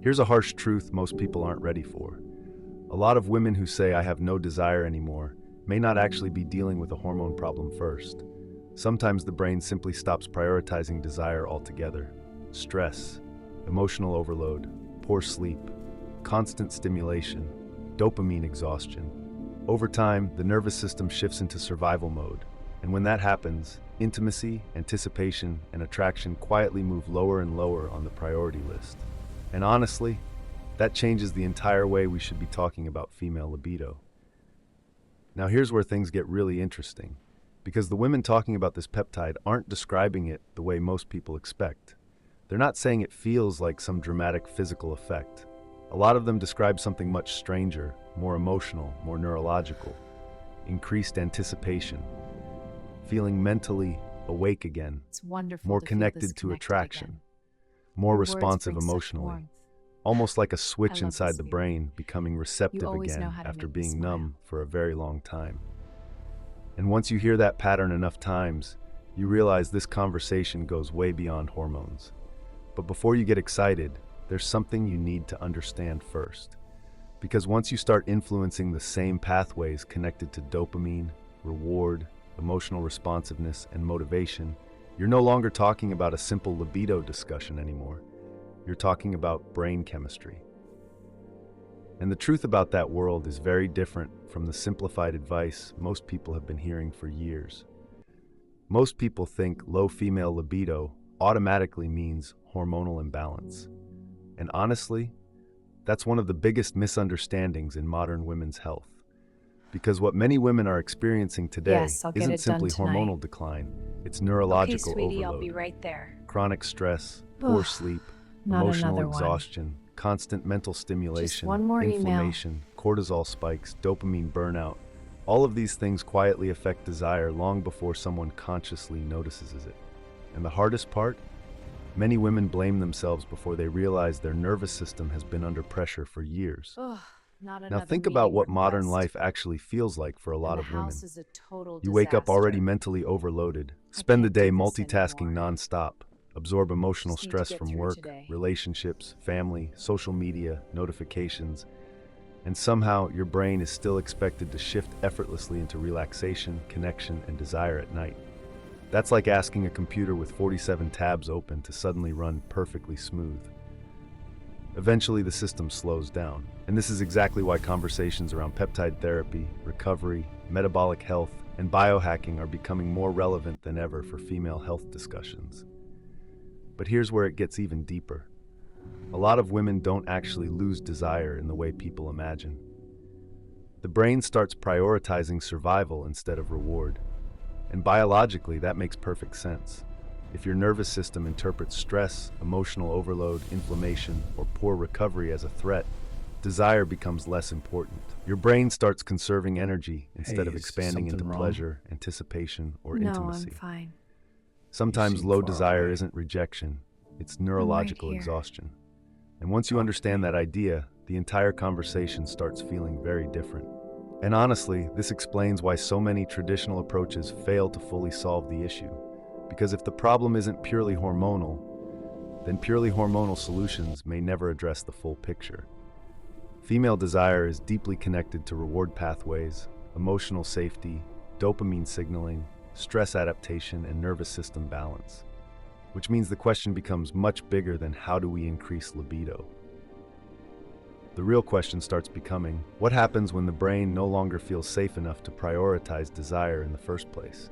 Here's a harsh truth most people aren't ready for. A lot of women who say I have no desire anymore may not actually be dealing with a hormone problem first. Sometimes the brain simply stops prioritizing desire altogether. Stress, emotional overload, poor sleep, constant stimulation, dopamine exhaustion. Over time, the nervous system shifts into survival mode, and when that happens, intimacy, anticipation, and attraction quietly move lower and lower on the priority list. And honestly, that changes the entire way we should be talking about female libido. Now here's where things get really interesting, because the women talking about this peptide aren't describing it the way most people expect. They're not saying it feels like some dramatic physical effect. A lot of them describe something much stranger, more emotional, more neurological. Increased anticipation, feeling mentally awake again, It's wonderful more to feel connected to disconnected attraction, again. more Your words responsive bring such emotionally, warmth. almost like a switch love inside this the feeling. brain becoming receptive always know again how to after make me being smile. numb for a very long time. And once you hear that pattern enough times, you realize this conversation goes way beyond hormones. But before you get excited, there's something you need to understand first. Because once you start influencing the same pathways connected to dopamine, reward, emotional responsiveness, and motivation, you're no longer talking about a simple libido discussion anymore. You're talking about brain chemistry. And the truth about that world is very different from the simplified advice most people have been hearing for years. Most people think low female libido automatically means hormonal imbalance. And honestly, that's one of the biggest misunderstandings in modern women's health. Because what many women are experiencing today Yes, I'll get isn't it done simply tonight. hormonal decline, it's Okay, neurological sweetie, I'll overload, be right there. chronic stress, poor sleep, Not emotional another one. exhaustion, constant mental stimulation, one more email. inflammation, cortisol spikes, dopamine burnout. All of these things quietly affect desire long before someone consciously notices it. And the hardest part? Many women blame themselves before they realize their nervous system has been under pressure for years. Ugh, not Now another think about meeting what modern request. life actually feels like for a And lot the of women. house is a total You wake up already disaster. mentally overloaded, spend the can't day do this multitasking anymore. nonstop, absorb emotional Just need to stress get from through work, today. relationships, family, social media, notifications, and somehow your brain is still expected to shift effortlessly into relaxation, connection, and desire at night. That's like asking a computer with 47 tabs open to suddenly run perfectly smooth. Eventually, the system slows down, and this is exactly why conversations around peptide therapy, recovery, metabolic health, and biohacking are becoming more relevant than ever for female health discussions. But here's where it gets even deeper. A lot of women don't actually lose desire in the way people imagine. The brain starts prioritizing survival instead of reward. And biologically, that makes perfect sense. If your nervous system interprets stress, emotional overload, inflammation, or poor recovery as a threat, desire becomes less important. Your brain starts conserving energy instead of Is expanding into something wrong? pleasure, anticipation, or No, intimacy. I'm fine. Sometimes seem low far desire away. isn't rejection, it's neurological here. exhaustion. And once you Talk to understand me. that idea, the entire conversation starts feeling very different. And honestly, this explains why so many traditional approaches fail to fully solve the issue. Because if the problem isn't purely hormonal, then purely hormonal solutions may never address the full picture. Female desire is deeply connected to reward pathways, emotional safety, dopamine signaling, stress adaptation, and nervous system balance. Which means the question becomes much bigger than how do we increase libido? The real question starts becoming, what happens when the brain no longer feels safe enough to prioritize desire in the first place?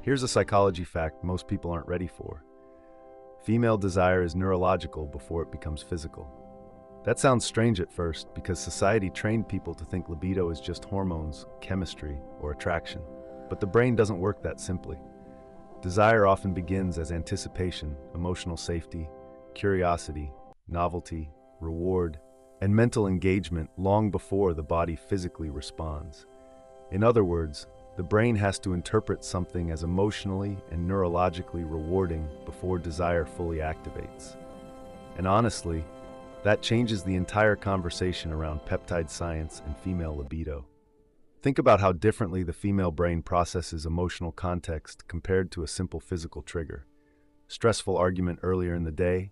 Here's a psychology fact most people aren't ready for. Female desire is neurological before it becomes physical. That sounds strange at first because society trained people to think libido is just hormones, chemistry, or attraction. But the brain doesn't work that simply. Desire often begins as anticipation, emotional safety, curiosity, novelty, reward, and mental engagement long before the body physically responds. In other words, the brain has to interpret something as emotionally and neurologically rewarding before desire fully activates. And honestly, that changes the entire conversation around peptide science and female libido. Think about how differently the female brain processes emotional context compared to a simple physical trigger. Stressful argument earlier in the day,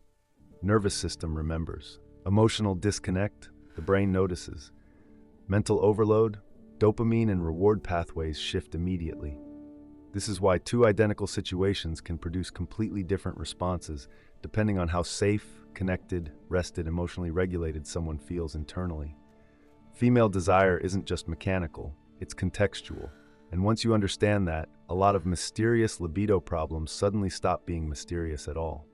nervous system remembers. Emotional disconnect, the brain notices. Mental overload, dopamine and reward pathways shift immediately. This is why two identical situations can produce completely different responses depending on how safe, connected, rested, emotionally regulated someone feels internally. Female desire isn't just mechanical, it's contextual. And once you understand that, a lot of mysterious libido problems suddenly stop being mysterious at all.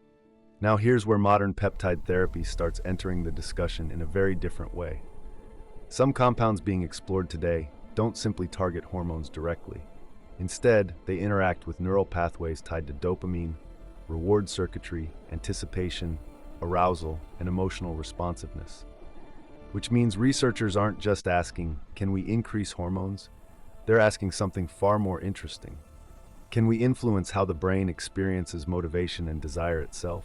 Now here's where modern peptide therapy starts entering the discussion in a very different way. Some compounds being explored today don't simply target hormones directly. Instead, they interact with neural pathways tied to dopamine, reward circuitry, anticipation, arousal, and emotional responsiveness. Which means researchers aren't just asking, can we increase hormones? They're asking something far more interesting. Can we influence how the brain experiences motivation and desire itself?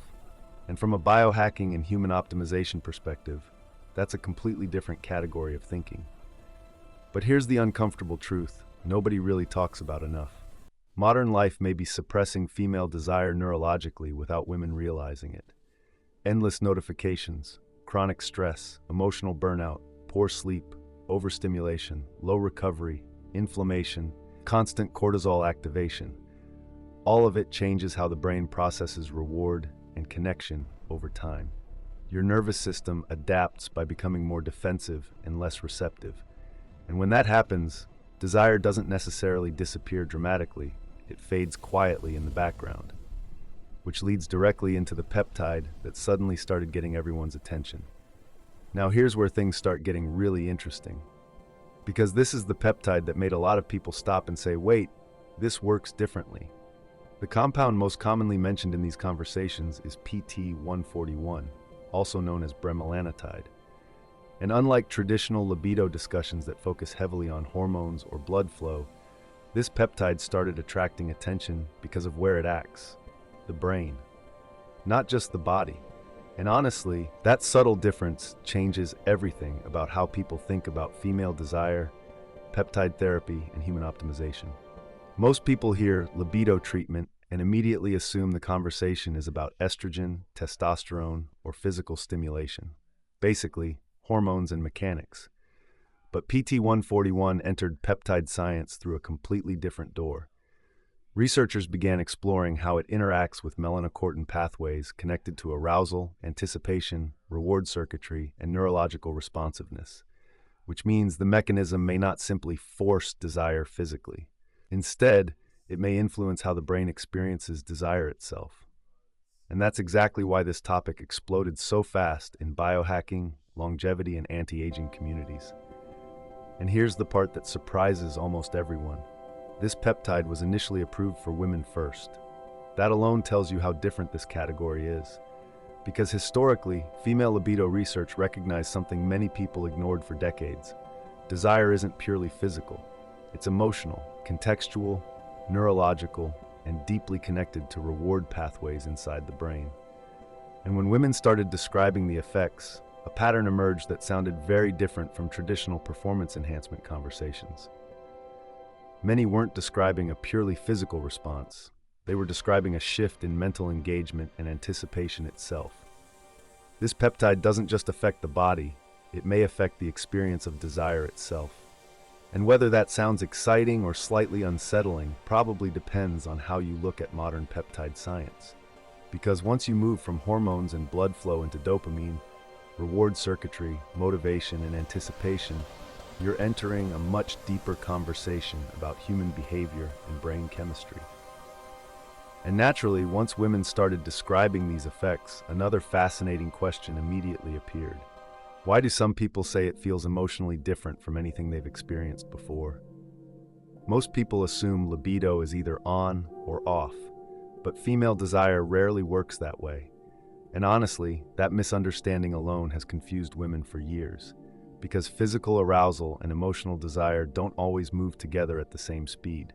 And from a biohacking and human optimization perspective, that's a completely different category of thinking. But here's the uncomfortable truth nobody really talks about enough. Modern life may be suppressing female desire neurologically without women realizing it. Endless notifications, chronic stress, emotional burnout, poor sleep, overstimulation, low recovery, inflammation, constant cortisol activation. All of it changes how the brain processes reward and connection over time. Your nervous system adapts by becoming more defensive and less receptive. And when that happens, desire doesn't necessarily disappear dramatically, it fades quietly in the background, which leads directly into the peptide that suddenly started getting everyone's attention. Now here's where things start getting really interesting. Because this is the peptide that made a lot of people stop and say, wait, this works differently. The compound most commonly mentioned in these conversations is PT-141, also known as Bremelanotide. And unlike traditional libido discussions that focus heavily on hormones or blood flow, this peptide started attracting attention because of where it acts, the brain, not just the body. And honestly, that subtle difference changes everything about how people think about female desire, peptide therapy, and human optimization. Most people hear libido treatment and immediately assume the conversation is about estrogen, testosterone, or physical stimulation. Basically, hormones and mechanics. But PT-141 entered peptide science through a completely different door. Researchers began exploring how it interacts with melanocortin pathways connected to arousal, anticipation, reward circuitry, and neurological responsiveness, which means the mechanism may not simply force desire physically. Instead, it may influence how the brain experiences desire itself. And that's exactly why this topic exploded so fast in biohacking, longevity, and anti-aging communities. And here's the part that surprises almost everyone. This peptide was initially approved for women first. That alone tells you how different this category is. Because historically, female libido research recognized something many people ignored for decades. Desire isn't purely physical. It's emotional, contextual, neurological, and deeply connected to reward pathways inside the brain. And when women started describing the effects, a pattern emerged that sounded very different from traditional performance enhancement conversations. Many weren't describing a purely physical response. They were describing a shift in mental engagement and anticipation itself. This peptide doesn't just affect the body, it may affect the experience of desire itself. And whether that sounds exciting or slightly unsettling probably depends on how you look at modern peptide science. Because once you move from hormones and blood flow into dopamine, reward circuitry, motivation, and anticipation, you're entering a much deeper conversation about human behavior and brain chemistry. And naturally, once women started describing these effects, another fascinating question immediately appeared. Why do some people say it feels emotionally different from anything they've experienced before? Most people assume libido is either on or off, but female desire rarely works that way. And honestly, that misunderstanding alone has confused women for years, because physical arousal and emotional desire don't always move together at the same speed.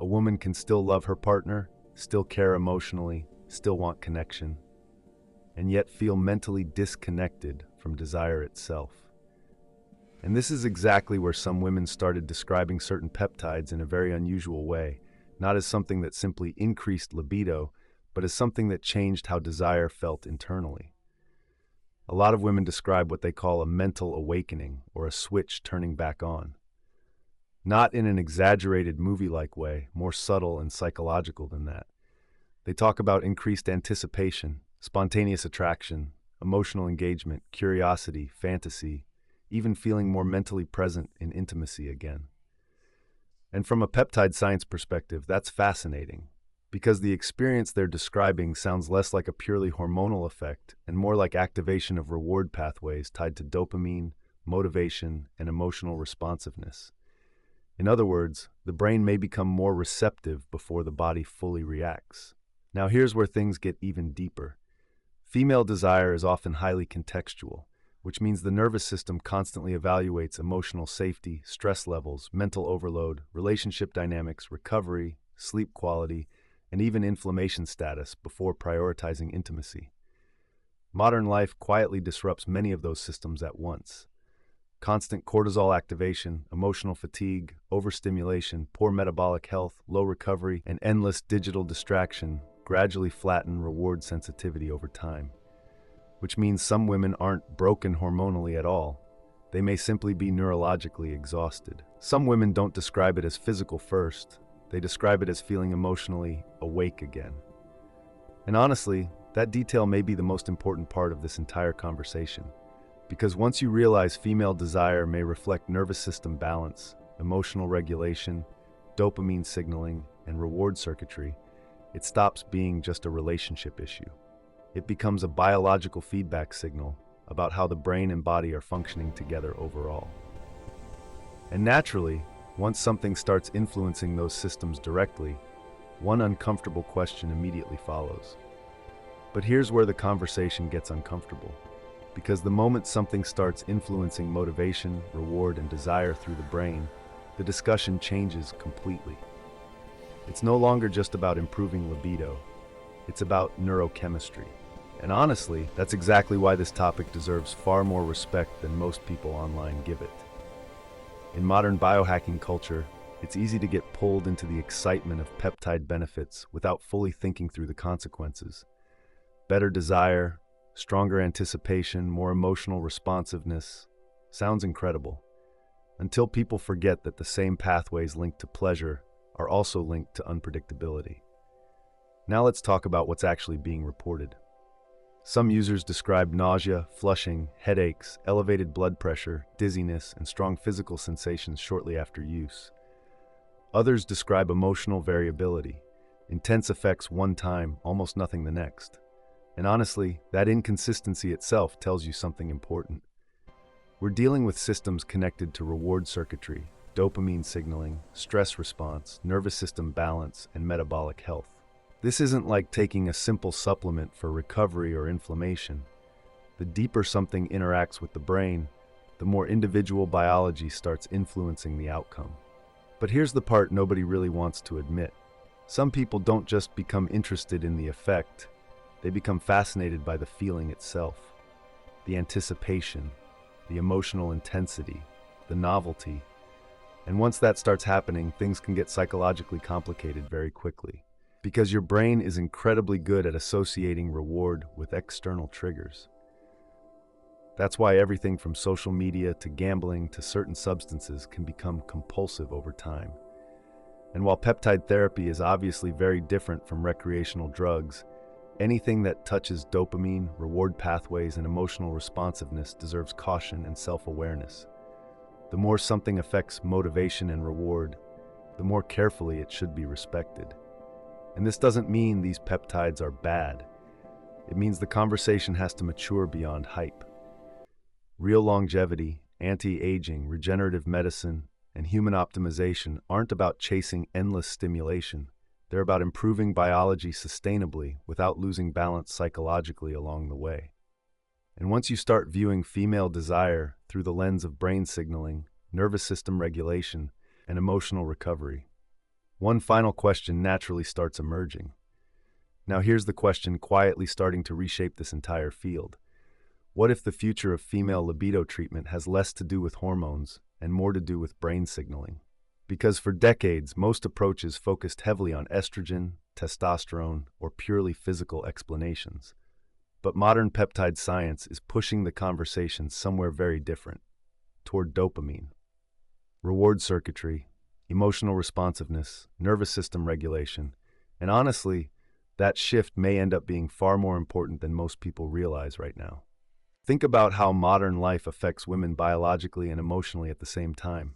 A woman can still love her partner, still care emotionally, still want connection, and yet feel mentally disconnected from desire itself. And this is exactly where some women started describing certain peptides in a very unusual way, not as something that simply increased libido, but as something that changed how desire felt internally. A lot of women describe what they call a mental awakening or a switch turning back on. Not in an exaggerated movie-like way, more subtle and psychological than that. They talk about increased anticipation, spontaneous attraction, emotional engagement, curiosity, fantasy, even feeling more mentally present in intimacy again. And from a peptide science perspective, that's fascinating, because the experience they're describing sounds less like a purely hormonal effect and more like activation of reward pathways tied to dopamine, motivation, and emotional responsiveness. In other words, the brain may become more receptive before the body fully reacts. Now here's where things get even deeper. Female desire is often highly contextual, which means the nervous system constantly evaluates emotional safety, stress levels, mental overload, relationship dynamics, recovery, sleep quality, and even inflammation status before prioritizing intimacy. Modern life quietly disrupts many of those systems at once. Constant cortisol activation, emotional fatigue, overstimulation, poor metabolic health, low recovery, and endless digital distraction gradually flatten reward sensitivity over time. Which means some women aren't broken hormonally at all. They may simply be neurologically exhausted. Some women don't describe it as physical first. They describe it as feeling emotionally awake again. And honestly, that detail may be the most important part of this entire conversation. Because once you realize female desire may reflect nervous system balance, emotional regulation, dopamine signaling, and reward circuitry, it stops being just a relationship issue. It becomes a biological feedback signal about how the brain and body are functioning together overall. And naturally, once something starts influencing those systems directly, one uncomfortable question immediately follows. But here's where the conversation gets uncomfortable. Because the moment something starts influencing motivation, reward, and desire through the brain, the discussion changes completely. It's no longer just about improving libido. It's about neurochemistry. And honestly, that's exactly why this topic deserves far more respect than most people online give it. In modern biohacking culture, it's easy to get pulled into the excitement of peptide benefits without fully thinking through the consequences. Better desire, stronger anticipation, more emotional responsiveness. Sounds incredible. Until people forget that the same pathways linked to pleasure are also linked to unpredictability. Now let's talk about what's actually being reported. Some users describe nausea, flushing, headaches, elevated blood pressure, dizziness, and strong physical sensations shortly after use. Others describe emotional variability, intense effects one time, almost nothing the next. And honestly, that inconsistency itself tells you something important. We're dealing with systems connected to reward circuitry, dopamine signaling, stress response, nervous system balance, and metabolic health. This isn't like taking a simple supplement for recovery or inflammation. The deeper something interacts with the brain, the more individual biology starts influencing the outcome. But here's the part nobody really wants to admit. Some people don't just become interested in the effect, they become fascinated by the feeling itself. The anticipation, the emotional intensity, the novelty. And once that starts happening, things can get psychologically complicated very quickly. Because your brain is incredibly good at associating reward with external triggers. That's why everything from social media to gambling to certain substances can become compulsive over time. And while peptide therapy is obviously very different from recreational drugs, anything that touches dopamine, reward pathways, and emotional responsiveness deserves caution and self-awareness. The more something affects motivation and reward, the more carefully it should be respected. And this doesn't mean these peptides are bad. It means the conversation has to mature beyond hype. Real longevity, anti-aging, regenerative medicine, and human optimization aren't about chasing endless stimulation. They're about improving biology sustainably without losing balance psychologically along the way. And once you start viewing female desire through the lens of brain signaling, nervous system regulation, and emotional recovery, one final question naturally starts emerging. Now here's the question quietly starting to reshape this entire field. What if the future of female libido treatment has less to do with hormones and more to do with brain signaling? Because for decades, most approaches focused heavily on estrogen, testosterone, or purely physical explanations. But modern peptide science is pushing the conversation somewhere very different, toward dopamine, reward circuitry, emotional responsiveness, nervous system regulation, and honestly, that shift may end up being far more important than most people realize right now. Think about how modern life affects women biologically and emotionally at the same time.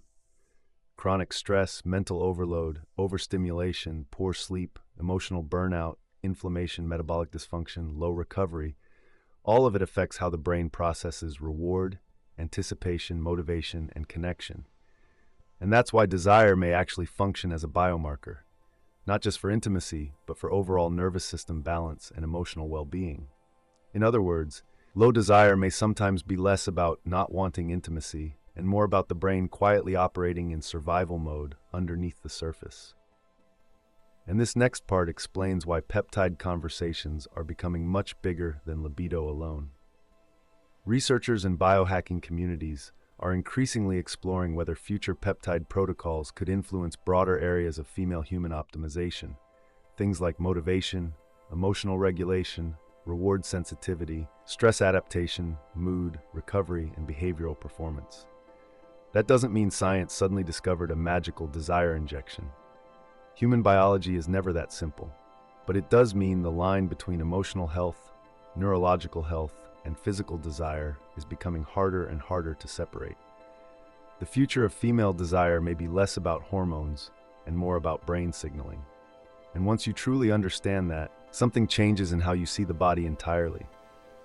Chronic stress, mental overload, overstimulation, poor sleep, emotional burnout, inflammation, metabolic dysfunction, low recovery, all of it affects how the brain processes reward, anticipation, motivation, and connection. And that's why desire may actually function as a biomarker, not just for intimacy, but for overall nervous system balance and emotional well-being. In other words, low desire may sometimes be less about not wanting intimacy and more about the brain quietly operating in survival mode underneath the surface. And this next part explains why peptide conversations are becoming much bigger than libido alone. Researchers in biohacking communities are increasingly exploring whether future peptide protocols could influence broader areas of female human optimization, things like motivation, emotional regulation, reward sensitivity, stress adaptation, mood, recovery, and behavioral performance. That doesn't mean science suddenly discovered a magical desire injection. Human biology is never that simple, but it does mean the line between emotional health, neurological health, and physical desire is becoming harder and harder to separate. The future of female desire may be less about hormones and more about brain signaling. And once you truly understand that, something changes in how you see the body entirely.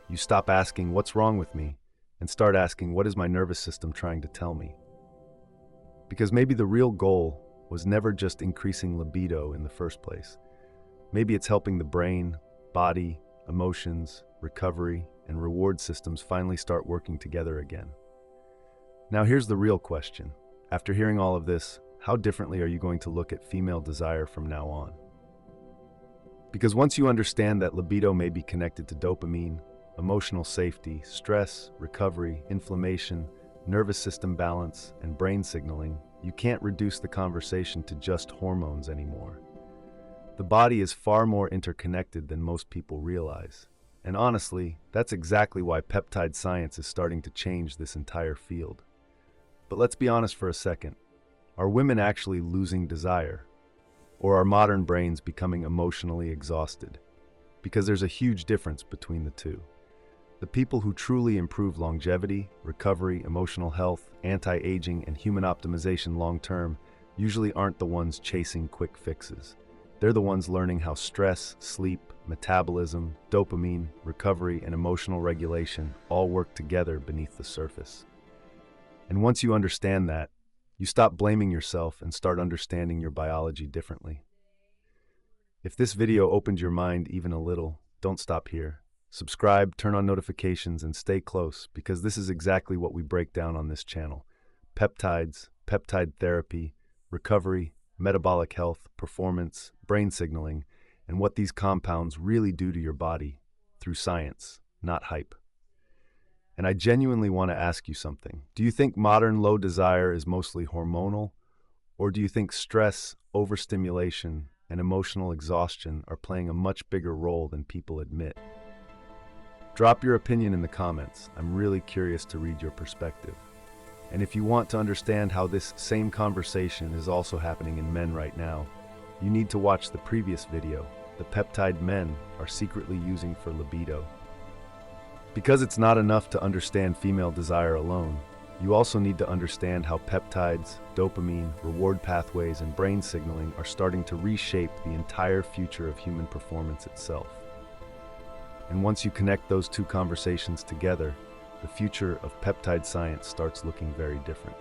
You stop asking, "What's wrong with me?" and start asking, "What is my nervous system trying to tell me?" Because maybe the real goal was never just increasing libido in the first place. Maybe it's helping the brain, body, emotions, recovery, and reward systems finally start working together again. Now here's the real question. After hearing all of this, how differently are you going to look at female desire from now on? Because once you understand that libido may be connected to dopamine, emotional safety, stress, recovery, inflammation, nervous system balance, and brain signaling, you can't reduce the conversation to just hormones anymore. The body is far more interconnected than most people realize. And honestly, that's exactly why peptide science is starting to change this entire field. But let's be honest for a second. Are women actually losing desire? Or are modern brains becoming emotionally exhausted? Because there's a huge difference between the two. The people who truly improve longevity, recovery, emotional health, anti-aging, and human optimization long-term usually aren't the ones chasing quick fixes. They're the ones learning how stress, sleep, metabolism, dopamine, recovery, and emotional regulation all work together beneath the surface. And once you understand that, you stop blaming yourself and start understanding your biology differently. If this video opened your mind even a little, don't stop here. Subscribe, turn on notifications, and stay close, because this is exactly what we break down on this channel. Peptides, peptide therapy, recovery, metabolic health, performance, brain signaling, and what these compounds really do to your body through science, not hype. And I genuinely want to ask you something. Do you think modern low desire is mostly hormonal, or do you think stress, overstimulation, and emotional exhaustion are playing a much bigger role than people admit? Drop your opinion in the comments. I'm really curious to read your perspective. And if you want to understand how this same conversation is also happening in men right now, you need to watch the previous video, the peptide men are secretly using for libido. Because it's not enough to understand female desire alone, you also need to understand how peptides, dopamine, reward pathways, and brain signaling are starting to reshape the entire future of human performance itself. And once you connect those two conversations together, the future of peptide science starts looking very different.